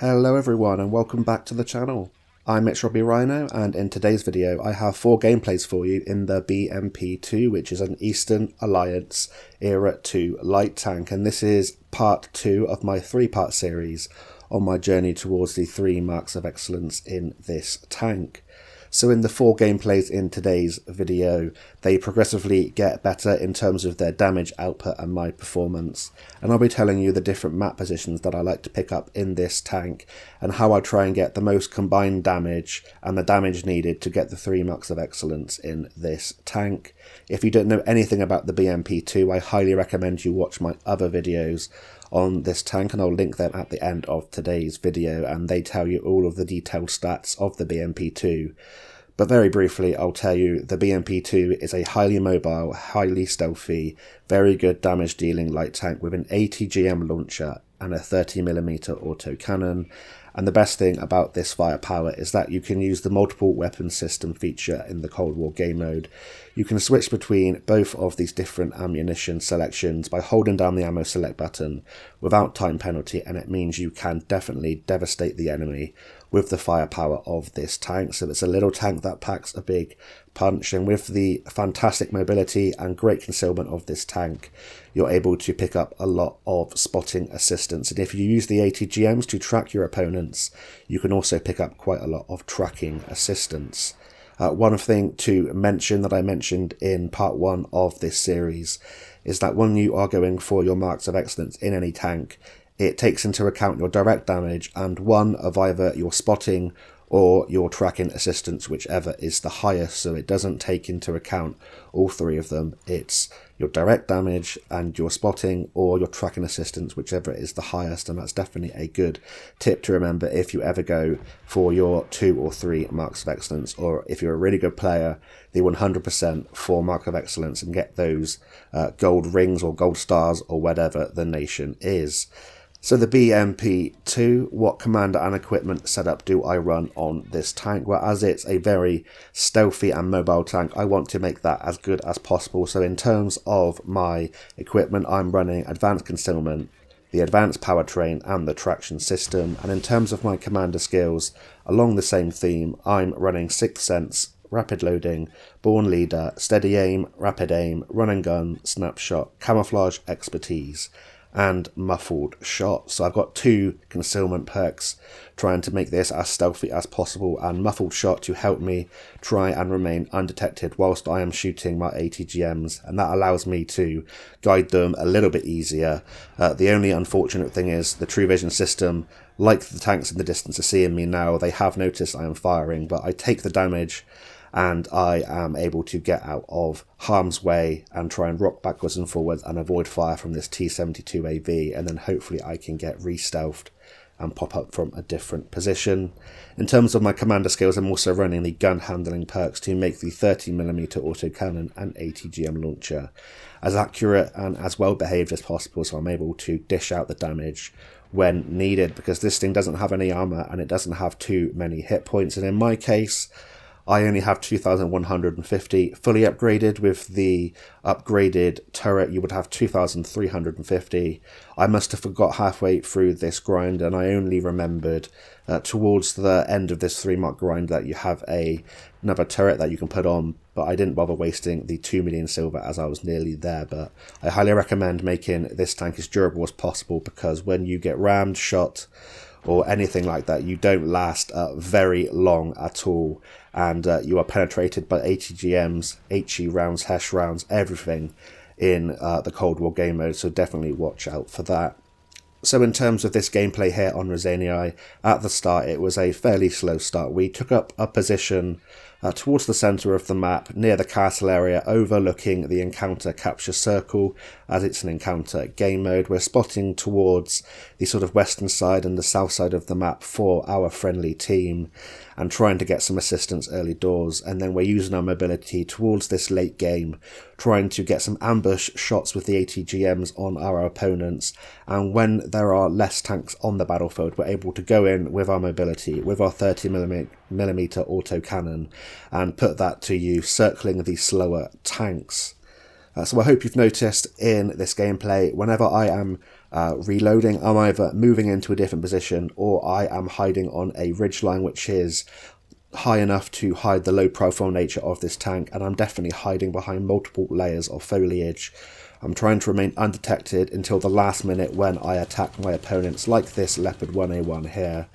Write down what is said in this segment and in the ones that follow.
Hello everyone and welcome back to the channel. I'm Mitch Robbie Rhino, and in today's video I have 4 gameplays for you in the BMP-2, which is an Eastern Alliance Era 2 light tank, and this is part 2 of my 3-part series on my journey towards the 3 marks of excellence in this tank. So in the 4 gameplays in today's video, they progressively get better in terms of their damage output and my performance, and I'll be telling you the different map positions that I like to pick up in this tank and how I try and get the most combined damage and the damage needed to get the 3 marks of excellence in this tank. If you don't know anything about the BMP-2, I highly recommend you watch my other videos on this tank, and I'll link them at the end of today's video, and they tell you all of the detailed stats of the BMP-2. But very briefly, I'll tell you the BMP-2 is a highly mobile, highly stealthy, very good damage dealing light tank with an ATGM launcher and a 30mm autocannon. And the best thing about this firepower is that you can use the multiple weapon system feature in the Cold War game mode. You can switch between both of these different ammunition selections by holding down the ammo select button without time penalty, and it means you can definitely devastate the enemy with the firepower of this tank. So it's a little tank that packs a big punch, and with the fantastic mobility and great concealment of this tank, you're able to pick up a lot of spotting assistance. And if you use the ATGMs to track your opponents, you can also pick up quite a lot of tracking assistance. One thing to mention that I mentioned in part 1 of this series is that when you are going for your marks of excellence in any tank, it takes into account your direct damage and one of either your spotting or your tracking assistance, whichever is the highest. So it doesn't take into account all 3 of them. It's your direct damage and your spotting or your tracking assistance, whichever is the highest. And that's definitely a good tip to remember if you ever go for your 2 or 3 marks of excellence, or if you're a really good player, the 100% for mark of excellence and get those gold rings or gold stars or whatever the nation is. So the BMP-2, what commander and equipment setup do I run on this tank? Well, as it's a very stealthy and mobile tank, I want to make that as good as possible. So in terms of my equipment, I'm running advanced concealment, the advanced powertrain and the traction system. And in terms of my commander skills, along the same theme, I'm running 6th Sense, rapid loading, born leader, steady aim, rapid aim, run and gun, snapshot, camouflage, expertise, and muffled shot. So I've got 2 concealment perks trying to make this as stealthy as possible, and muffled shot to help me try and remain undetected whilst I am shooting my ATGMs, and that allows me to guide them a little bit easier. The only unfortunate thing is the true vision system, like the tanks in the distance are seeing me now, they have noticed I am firing, but I take the damage and I am able to get out of harm's way and try and rock backwards and forwards and avoid fire from this T-72AV, and then hopefully I can get re-stealthed and pop up from a different position. In terms of my commander skills, I'm also running the gun handling perks to make the 30mm autocannon and ATGM launcher as accurate and as well behaved as possible, so I'm able to dish out the damage when needed, because this thing doesn't have any armor and it doesn't have too many hit points, and in my case I only have 2,150 fully upgraded. With the upgraded turret you would have 2,350. I must have forgot halfway through this grind, and I only remembered towards the end of this 3-mark grind that you have another turret that you can put on, but I didn't bother wasting the 2 million silver as I was nearly there. But I highly recommend making this tank as durable as possible, because when you get rammed, shot or anything like that, you don't last very long at all, and you are penetrated by ATGMs, HE rounds, HESH rounds, everything in the Cold War game mode, so definitely watch out for that. So in terms of this gameplay here on Raseiniai, at the start it was a fairly slow start. We took up a position towards the centre of the map, near the castle area, overlooking the encounter capture circle, as it's an encounter game mode. We're spotting towards the sort of western side and the south side of the map for our friendly team, and trying to get some assistance early doors, and then we're using our mobility towards this late game, trying to get some ambush shots with the ATGMs on our opponents, and when there are less tanks on the battlefield, we're able to go in with our mobility, with our 30mm autocannon, and put that to use, circling the slower tanks. So I hope you've noticed in this gameplay, whenever I am reloading, I'm either moving into a different position or I am hiding on a ridgeline which is high enough to hide the low profile nature of this tank, and I'm definitely hiding behind multiple layers of foliage. I'm trying to remain undetected until the last minute when I attack my opponents, like this Leopard 1A1 here.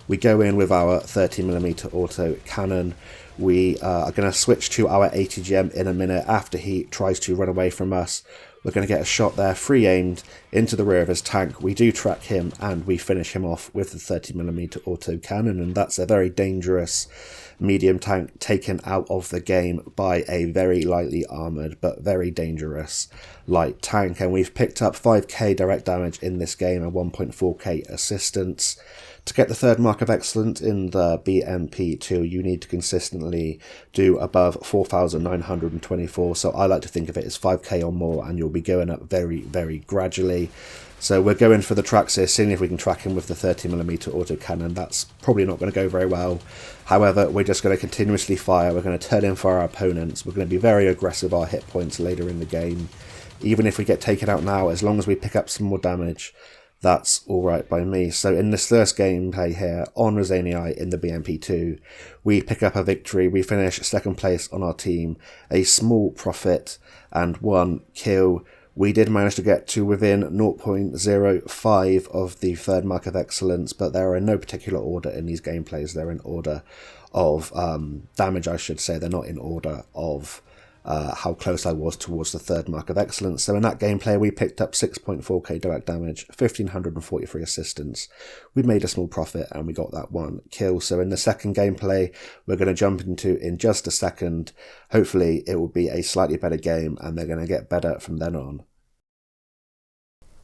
We go in with our 30mm auto cannon. We are going to switch to our ATGM in a minute after he tries to run away from us. We're going to get a shot there, free aimed, into the rear of his tank. We do track him and we finish him off with the 30mm auto cannon, and that's a very dangerous medium tank taken out of the game by a very lightly armoured but very dangerous light tank. And we've picked up 5k direct damage in this game and 1.4k assistance. To get the third mark of excellence in the BMP-2, you need to consistently do above 4,924, so I like to think of it as 5k or more, and you'll be going up very, very gradually. So we're going for the tracks here, seeing if we can track him with the 30mm autocannon. That's probably not going to go very well. However, we're just going to continuously fire. We're going to turn in for our opponents. We're going to be very aggressive our hit points later in the game. Even if we get taken out now, as long as we pick up some more damage, that's alright by me. So in this first gameplay here on Raseiniai in the BMP-2, we pick up a victory. We finish second place on our team, a small profit and 1 kill. We did manage to get to within 0.05 of the third mark of excellence, but they're in no particular order in these gameplays. They're in order of damage, I should say. They're not in order of how close I was towards the third mark of excellence. So in that gameplay we picked up 6.4k direct damage, 1543 assistance. We made a small profit and we got that 1 kill. So in the second gameplay we're going to jump into in just a second. Hopefully it will be a slightly better game and they're going to get better from then on.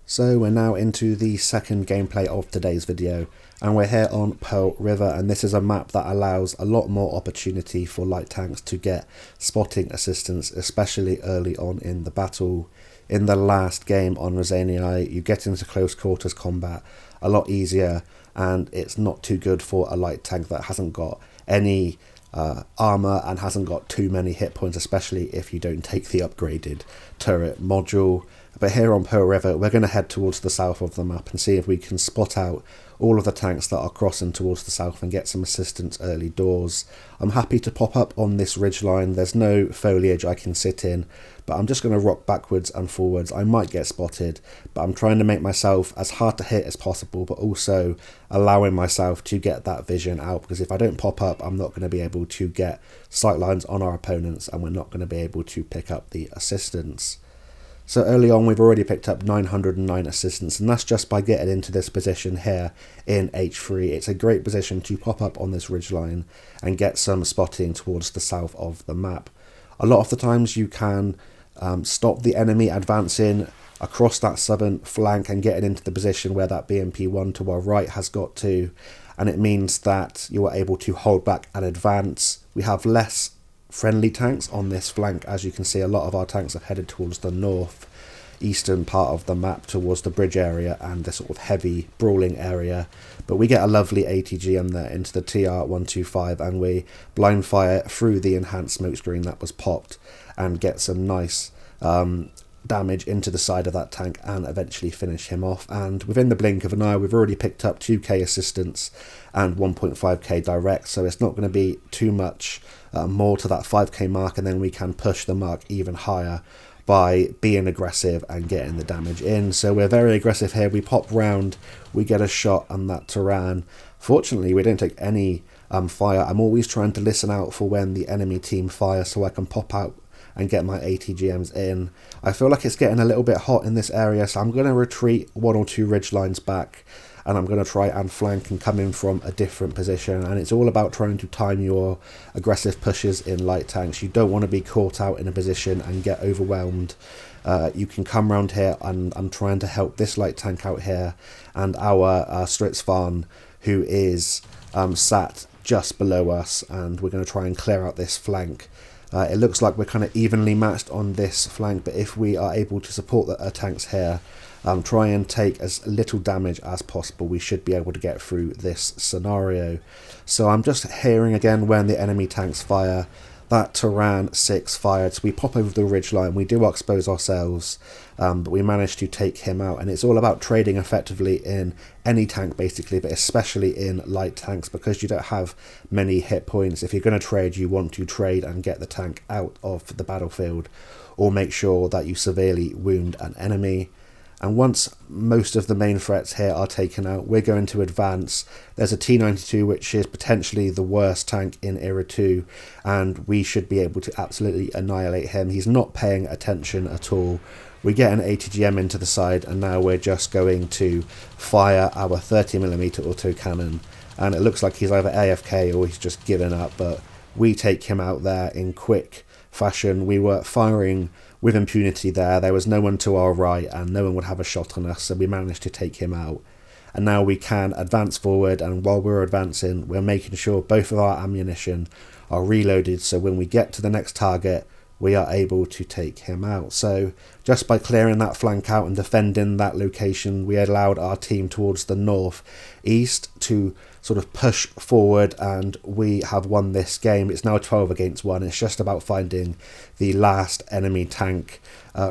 So we're now into the second gameplay of today's video, and we're here on Pearl River, and this is a map that allows a lot more opportunity for light tanks to get spotting assistance, especially early on in the battle. In the last game on Raseiniai, you get into close quarters combat a lot easier, and it's not too good for a light tank that hasn't got any armor and hasn't got too many hit points, especially if you don't take the upgraded turret module. But here on Pearl River, we're going to head towards the south of the map and see if we can spot out all of the tanks that are crossing towards the south and get some assistance early doors. I'm happy to pop up on this ridgeline. There's no foliage I can sit in, but I'm just going to rock backwards and forwards. I might get spotted, but I'm trying to make myself as hard to hit as possible, but also allowing myself to get that vision out, because if I don't pop up, I'm not going to be able to get sight lines on our opponents and we're not going to be able to pick up the assistance. So early on we've already picked up 909 assistance, and that's just by getting into this position here in H3. It's a great position to pop up on this ridgeline and get some spotting towards the south of the map. A lot of the times you can stop the enemy advancing across that southern flank and getting into the position where that BMP-1 to our right has got to, and it means that you are able to hold back and advance. We have less friendly tanks on this flank. As you can see, a lot of our tanks have headed towards the north eastern part of the map, towards the bridge area and the sort of heavy brawling area, but we get a lovely ATGM there into the TR-125 and we blind fire through the enhanced smoke screen that was popped and get some nice damage into the side of that tank and eventually finish him off. And within the blink of an eye we've already picked up 2k assistance and 1.5k direct, so it's not going to be too much more to that 5k mark, and then we can push the mark even higher by being aggressive and getting the damage in. So we're very aggressive here. We pop round, we get a shot on that Turan. Fortunately we don't take any fire. I'm always trying to listen out for when the enemy team fire so I can pop out and get my ATGMs in. I feel like it's getting a little bit hot in this area, so I'm going to retreat 1 or 2 ridge lines back and I'm going to try and flank and come in from a different position. And it's all about trying to time your aggressive pushes in light tanks. You don't want to be caught out in a position and get overwhelmed. You can come around here, and I'm trying to help this light tank out here and our Stritzfarn, who is sat just below us, and we're going to try and clear out this flank. It looks like we're kind of evenly matched on this flank, but if we are able to support the tanks here, try and take as little damage as possible, we should be able to get through this scenario. So I'm just hearing again when the enemy tanks fire. that Turan 6 fired, so we pop over the ridgeline, we do expose ourselves, but we managed to take him out. And it's all about trading effectively in any tank basically, but especially in light tanks, because you don't have many hit points. If you're going to trade, you want to trade and get the tank out of the battlefield, or make sure that you severely wound an enemy. And once most of the main threats here are taken out, we're going to advance. There's a T-92, which is potentially the worst tank in Era 2, and we should be able to absolutely annihilate him. He's not paying attention at all. We get an ATGM into the side, and now we're just going to fire our 30mm autocannon. And it looks like he's either AFK or he's just given up, but we take him out there in quick fashion. We were firing with impunity there. There was no one to our right and no one would have a shot on us, so we managed to take him out. And now we can advance forward, and while we're advancing, we're making sure both of our ammunition are reloaded, so when we get to the next target, we are able to take him out. So just by clearing that flank out and defending that location, we allowed our team towards the north east to sort of push forward, and we have won this game. It's now 12 against 1. It's just about finding the last enemy tank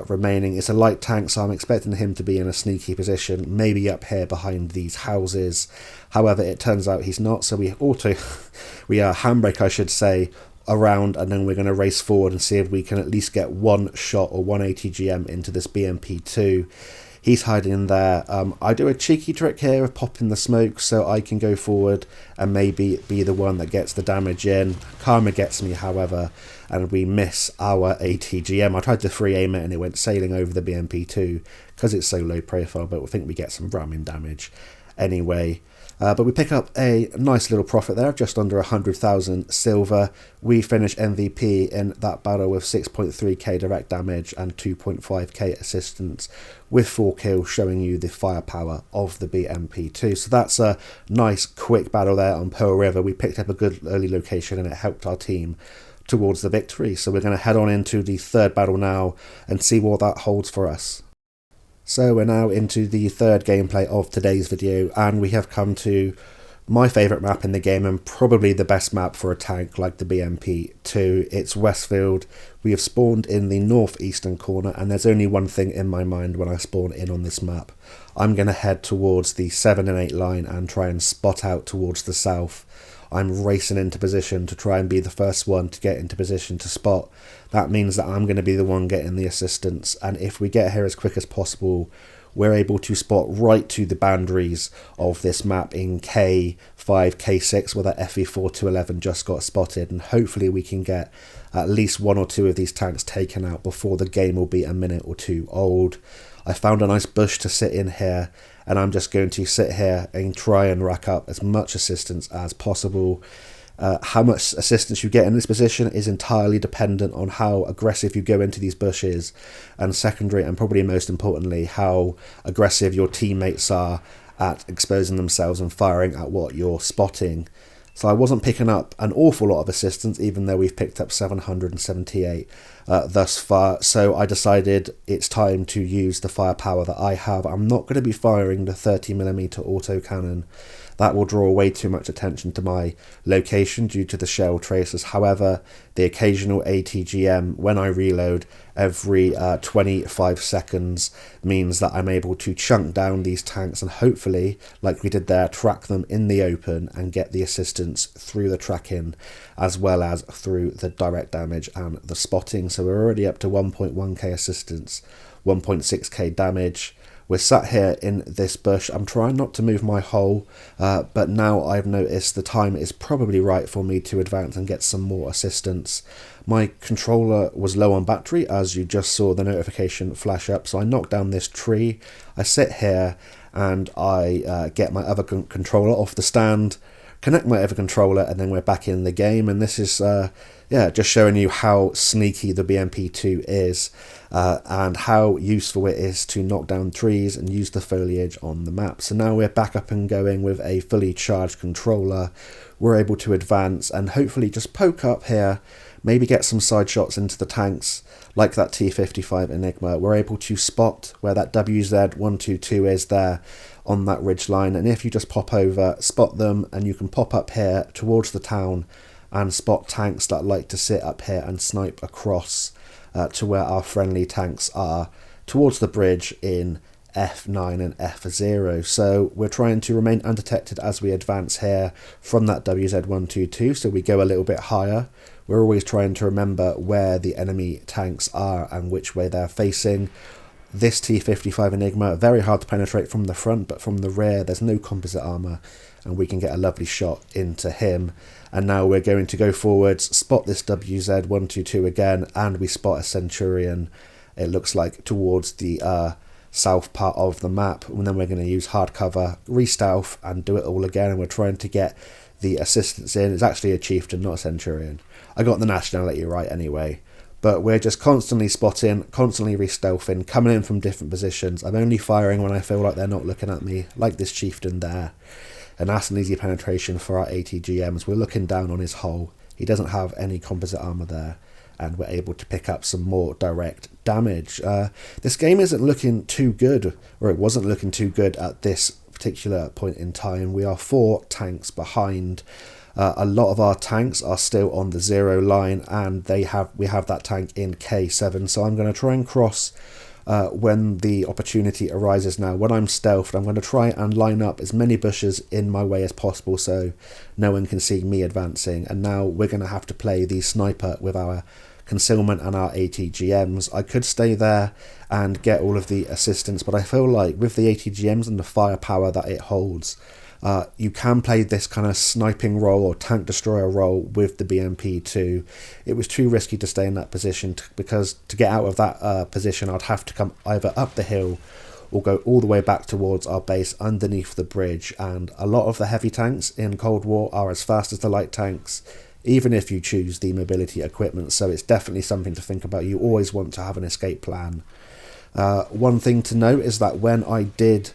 remaining. It's a light tank, so I'm expecting him to be in a sneaky position, maybe up here behind these houses. However, it turns out he's not, so we handbrake, I should say, around, and then we're going to race forward and see if we can at least get one shot or one ATGM into this BMP-2. He's hiding in there. I do a cheeky trick here of popping the smoke so I can go forward and maybe be the one that gets the damage in. Karma gets me, however, and we miss our ATGM. I tried to free aim it and it went sailing over the BMP-2 because it's so low profile, but I think we get some ramming damage anyway. But we pick up a nice little profit there, just under 100,000 silver. We finish MVP in that battle with 6.3k direct damage and 2.5k assistance, with 4 kills, showing you the firepower of the BMP-2. So that's a nice quick battle there on Pearl River. We picked up a good early location and it helped our team towards the victory. So we're going to head on into the third battle now and see what that holds for us. So we're now into the third gameplay of today's video, and we have come to my favourite map in the game and probably the best map for a tank like the BMP-2. It's Westfield. We have spawned in the northeastern corner, and there's only one thing in my mind when I spawn in on this map. I'm going to head towards the 7 and 8 line and try and spot out towards the south. I'm racing into position to try and be the first one to get into position to spot. That means that I'm going to be the one getting the assistance, and if we get here as quick as possible, we're able to spot right to the boundaries of this map in K5, K6, where that FE4211 just got spotted, and hopefully we can get at least one or two of these tanks taken out before the game will be a minute or two old. I found a nice bush to sit in here, and I'm just going to sit here and try and rack up as much assistance as possible. How much assistance you get in this position is entirely dependent on how aggressive you go into these bushes, and secondary and probably most importantly, how aggressive your teammates are at exposing themselves and firing at what you're spotting. So I wasn't picking up an awful lot of assistance, even though we've picked up 778 thus far. So I decided it's time to use the firepower that I have. I'm not going to be firing the 30mm autocannon. That will draw way too much attention to my location due to the shell tracers. However, the occasional ATGM, when I reload every 25 seconds, means that I'm able to chunk down these tanks and hopefully, like we did there, track them in the open and get the assistance through the tracking as well as through the direct damage and the spotting. So we're already up to 1.1k assistance, 1.6k damage. We're sat here in this bush. I'm trying not to move my hole, but now I've noticed the time is probably right for me to advance and get some more assistance. My controller was low on battery, as you just saw the notification flash up, so I knocked down this tree. I sit here and I get my other controller off the stand, connect my other controller, and then we're back in the game. And this is just showing you how sneaky the BMP-2 is, and how useful it is to knock down trees and use the foliage on the map. So now we're back up and going with a fully charged controller. We're able to advance and hopefully just poke up here, maybe get some side shots into the tanks like that T55 Enigma. We're able to spot where that WZ122 is there on that ridge line, and if you just pop over, spot them, and you can pop up here towards the town and spot tanks that like to sit up here and snipe across to where our friendly tanks are towards the bridge in F9 and F0. So we're trying to remain undetected as we advance here from that WZ122, so we go a little bit higher. We're always trying to remember where the enemy tanks are and which way they're facing. This T-55 Enigma, very hard to penetrate from the front, but from the rear there's no composite armour and we can get a lovely shot into him. And now we're going to go forwards, spot this WZ122 again, and we spot a Centurion, it looks like, towards the south part of the map. And then we're going to use hard cover, re-stealth, and do it all again. And we're trying to get the assistance in. It's actually a chieftain, not a Centurion. I got the nationality right anyway. But we're just constantly spotting, constantly re-stealthing, coming in from different positions. I'm only firing when I feel like they're not looking at me, like this chieftain there. And that's an easy penetration for our ATGMs. We're looking down on his hull. He doesn't have any composite armour there, and we're able to pick up some more direct damage. This game isn't looking too good, or it wasn't looking too good at this particular point in time. We are 4 tanks behind. A lot of our tanks are still on the 0 line, and we have that tank in K7. So I'm going to try and cross when the opportunity arises now. When I'm stealthed, I'm going to try and line up as many bushes in my way as possible so no one can see me advancing. And now we're going to have to play the sniper with our concealment and our ATGMs. I could stay there and get all of the assistance, but I feel like with the ATGMs and the firepower that it holds, you can play this kind of sniping role or tank destroyer role with the BMP-2. It was too risky to stay in that position because to get out of that position I'd have to come either up the hill or go all the way back towards our base underneath the bridge, and a lot of the heavy tanks in Cold War are as fast as the light tanks, even if you choose the mobility equipment, so it's definitely something to think about. You always want to have an escape plan. One thing to note is that when I did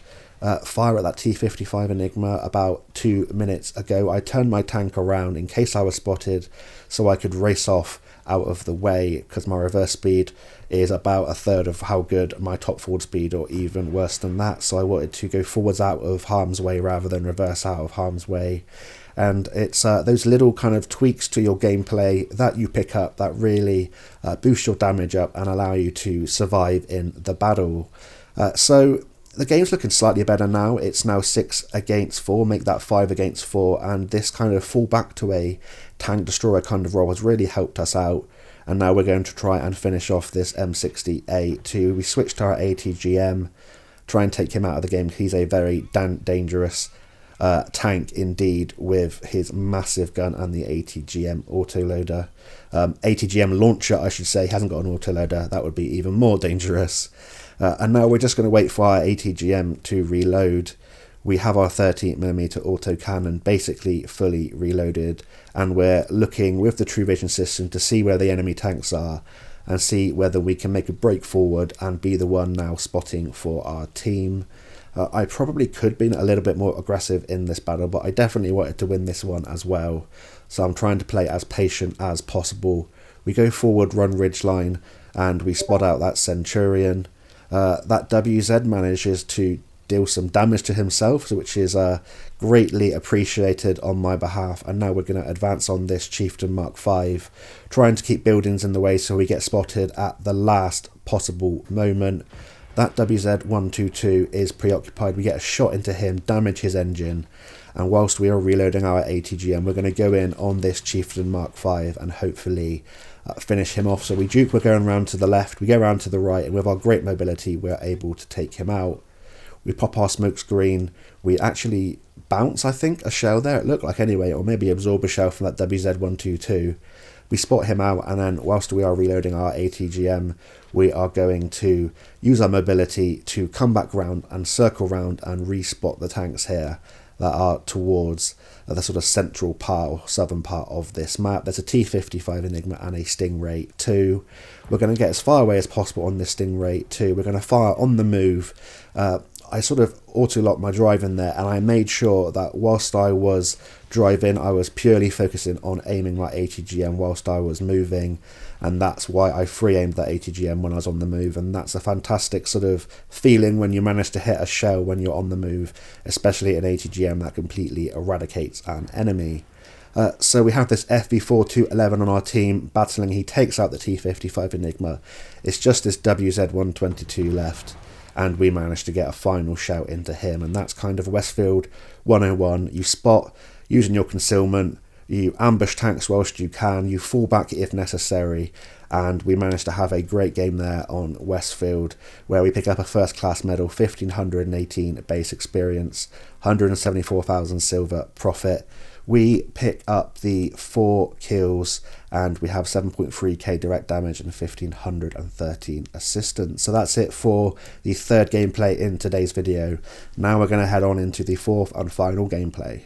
fire at that T-55 Enigma about 2 minutes ago, I turned my tank around in case I was spotted so I could race off out of the way, because my reverse speed is about a third of how good my top forward speed, or even worse than that. So I wanted to go forwards out of harm's way rather than reverse out of harm's way. And it's those little kind of tweaks to your gameplay that you pick up that really boost your damage up and allow you to survive in the battle. So the game's looking slightly better now. It's now 6 against 4, make that 5 against 4, and this kind of fall back to a tank destroyer kind of role has really helped us out. And now we're going to try and finish off this M60A2. We switched to our ATGM, try and take him out of the game. He's a very dangerous tank indeed, with his massive gun and the ATGM autoloader. ATGM launcher, I should say, hasn't got an autoloader. That would be even more dangerous. And now we're just going to wait for our ATGM to reload. We have our 30mm autocannon basically fully reloaded, and we're looking with the True Vision system to see where the enemy tanks are and see whether we can make a break forward and be the one now spotting for our team. I probably could have been a little bit more aggressive in this battle, but I definitely wanted to win this one as well. So I'm trying to play as patient as possible. We go forward, run ridgeline, and we spot out that Centurion. That WZ manages to deal some damage to himself, which is greatly appreciated on my behalf. And now we're going to advance on this Chieftain Mark V, trying to keep buildings in the way so we get spotted at the last possible moment. That WZ122 is preoccupied. We get a shot into him, damage his engine, and whilst we are reloading our ATGM, we're going to go in on this Chieftain Mark V and hopefully finish him off. So we duke, we're going around to the left, we go around to the right, and with our great mobility we're able to take him out. We pop our smoke screen, we actually bounce, I think, a shell there, it looked like anyway, or maybe absorb a shell from that WZ122. We spot him out, and then whilst we are reloading our ATGM, we are going to use our mobility to come back round and circle round and respot the tanks here that are towards the sort of central part or southern part of this map. There's a T-55 Enigma and a Stingray 2. We're going to get as far away as possible on this Stingray 2. We're going to fire on the move. I sort of auto-locked my drive in there, and I made sure that whilst I was driving, I was purely focusing on aiming my ATGM whilst I was moving, and that's why I free-aimed that ATGM when I was on the move. And that's a fantastic sort of feeling when you manage to hit a shell when you're on the move, especially an ATGM that completely eradicates an enemy. So we have this FV4211 on our team battling. He takes out the T55 Enigma. It's just this WZ122 left, and we managed to get a final shout into him. And that's kind of Westfield 101. You spot using your concealment, you ambush tanks whilst you can, you fall back if necessary, and we managed to have a great game there on Westfield, where we pick up a first class medal, 1518 base experience, 174,000 silver profit. We pick up the 4 kills, and we have 7.3k direct damage and 1513 assistance. So that's it for the third gameplay in today's video. Now we're going to head on into the fourth and final gameplay.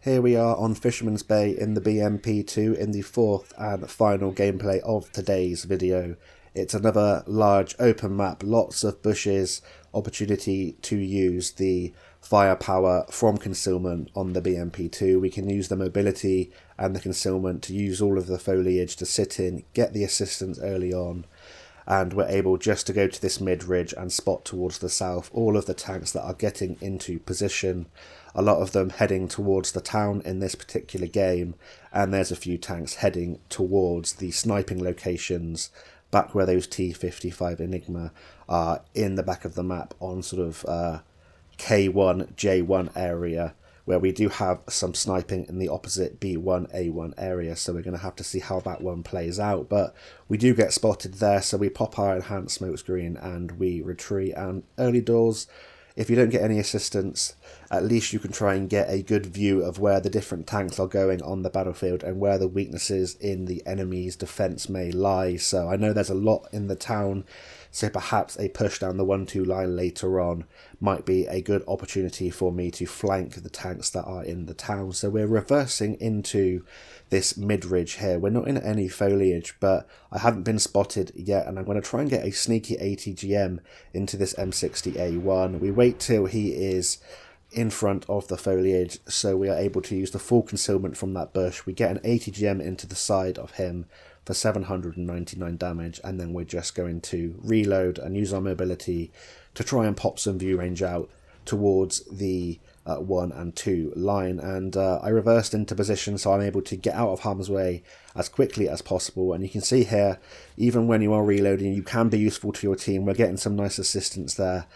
Here we are on Fisherman's Bay in the BMP-2 in the fourth and final gameplay of today's video. It's another large open map, lots of bushes, opportunity to use the firepower from concealment on the BMP-2. We can use the mobility and the concealment to use all of the foliage to sit in, get the assistance early on, and we're able just to go to this mid-ridge and spot towards the south all of the tanks that are getting into position. A lot of them heading towards the town in this particular game, and there's a few tanks heading towards the sniping locations back where those T55 Enigma are in the back of the map on sort of K1, J1 area, where we do have some sniping in the opposite B1, A1 area, so we're going to have to see how that one plays out. But we do get spotted there, so we pop our enhanced smokescreen and we retreat. And early doors, if you don't get any assistance, at least you can try and get a good view of where the different tanks are going on the battlefield and where the weaknesses in the enemy's defense may lie. So I know there's a lot in the town, so perhaps a push down the 1-2 line later on might be a good opportunity for me to flank the tanks that are in the town. So we're reversing into this mid-ridge here. We're not in any foliage, but I haven't been spotted yet, and I'm going to try and get a sneaky ATGM into this M60A1. We wait till he is in front of the foliage, so we are able to use the full concealment from that bush. We get an ATGM into the side of him for 799 damage, and then we're just going to reload and use our mobility to try and pop some view range out towards the 1 and 2 line. And I reversed into position, so I'm able to get out of harm's way as quickly as possible. And you can see here, even when you are reloading, you can be useful to your team. We're getting some nice assistance there.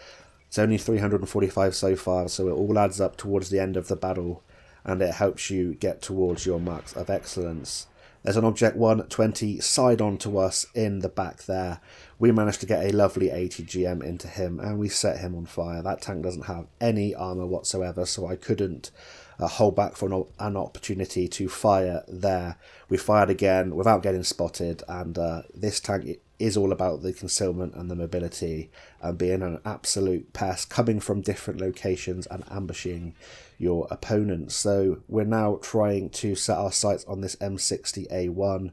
It's only 345 so far, so it all adds up towards the end of the battle, and it helps you get towards your marks of excellence. There's an Object 120 side on to us in the back there. We managed to get a lovely ATGM into him, and we set him on fire. That tank doesn't have any armour whatsoever, so I couldn't hold back for an opportunity to fire there. We fired again without getting spotted, and this tank is all about the concealment and the mobility and being an absolute pest, coming from different locations and ambushing your opponents. So we're now trying to set our sights on this M60A1.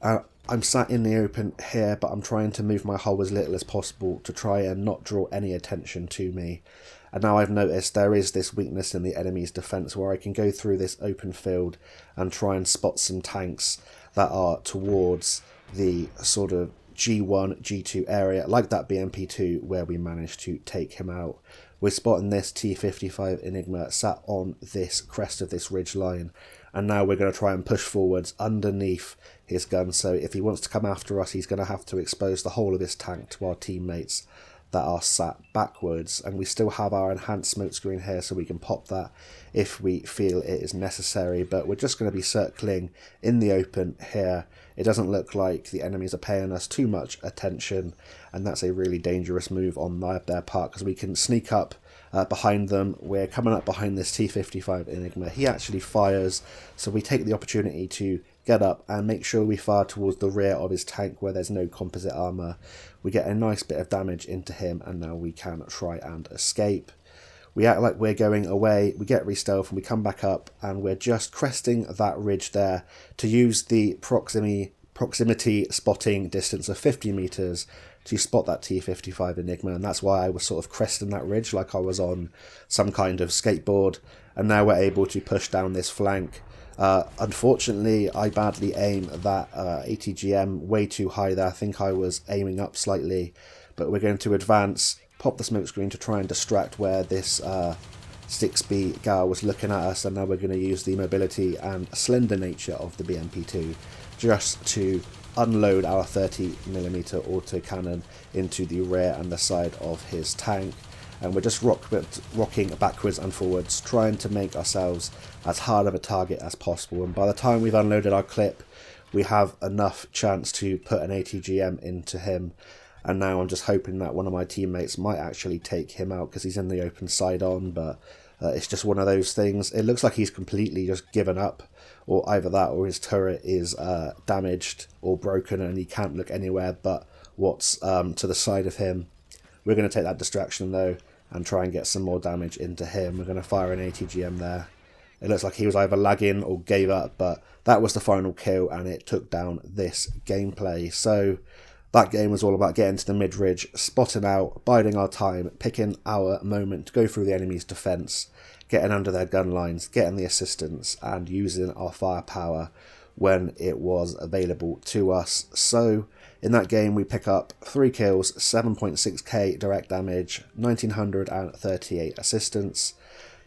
I'm sat in the open here, but I'm trying to move my hull as little as possible to try and not draw any attention to me. And now I've noticed there is this weakness in the enemy's defence where I can go through this open field and try and spot some tanks that are towards the sort of G1, G2 area, like that BMP-2 where we managed to take him out. We're spotting this T55 Enigma sat on this crest of this ridge line, and now we're going to try and push forwards underneath his gun. So if he wants to come after us, he's going to have to expose the whole of his tank to our teammates that are sat backwards. And we still have our enhanced smoke screen here, so we can pop that if we feel it is necessary. But we're just going to be circling in the open here. It doesn't look like the enemies are paying us too much attention, and that's a really dangerous move on their part, because we can sneak up behind them. We're coming up behind this T55 Enigma. He actually fires, so we take the opportunity to get up and make sure we fire towards the rear of his tank where there's no composite armour. We get a nice bit of damage into him, and now we can try and escape. We act like we're going away, we get re-stealth, and we come back up, and we're just cresting that ridge there to use the proximity spotting distance of 50 meters to spot that T55 Enigma. And that's why I was sort of cresting that ridge like I was on some kind of skateboard. And now we're able to push down this flank. Unfortunately, I badly aimed that ATGM way too high there. I think I was aiming up slightly, but we're going to advance, pop the smoke screen to try and distract where this 6B gal was looking at us, and now we're going to use the mobility and slender nature of the BMP-2 just to unload our 30mm autocannon into the rear and the side of his tank. And we're just rocking backwards and forwards, trying to make ourselves as hard of a target as possible. And by the time we've unloaded our clip, we have enough chance to put an ATGM into him. And now I'm just hoping that one of my teammates might actually take him out, because he's in the open side on, but it's just one of those things. It looks like he's completely just given up, or either that or his turret is damaged or broken and he can't look anywhere but what's to the side of him. We're going to take that distraction though and try and get some more damage into him. We're going to fire an ATGM there. It looks like he was either lagging or gave up, but that was the final kill and it took down this gameplay. So that game was all about getting to the mid-ridge, spotting out, biding our time, picking our moment to go through the enemy's defence, getting under their gun lines, getting the assistance and using our firepower when it was available to us. So in that game we pick up 3 kills, 7.6k direct damage, 1938 assistance,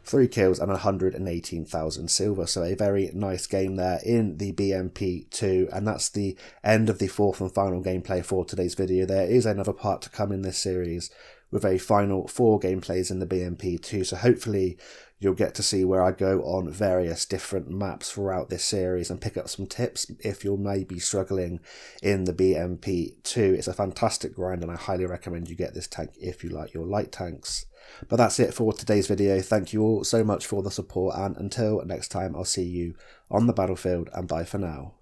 3 kills and 118,000 silver. So a very nice game there in the BMP-2, and that's the end of the 4th and final gameplay for today's video. There is another part to come in this series with a final 4 gameplays in the BMP-2, so hopefully you'll get to see where I go on various different maps throughout this series and pick up some tips if you're maybe struggling in the BMP-2. It's a fantastic grind and I highly recommend you get this tank if you like your light tanks. But that's it for today's video. Thank you all so much for the support, and until next time, I'll see you on the battlefield, and bye for now.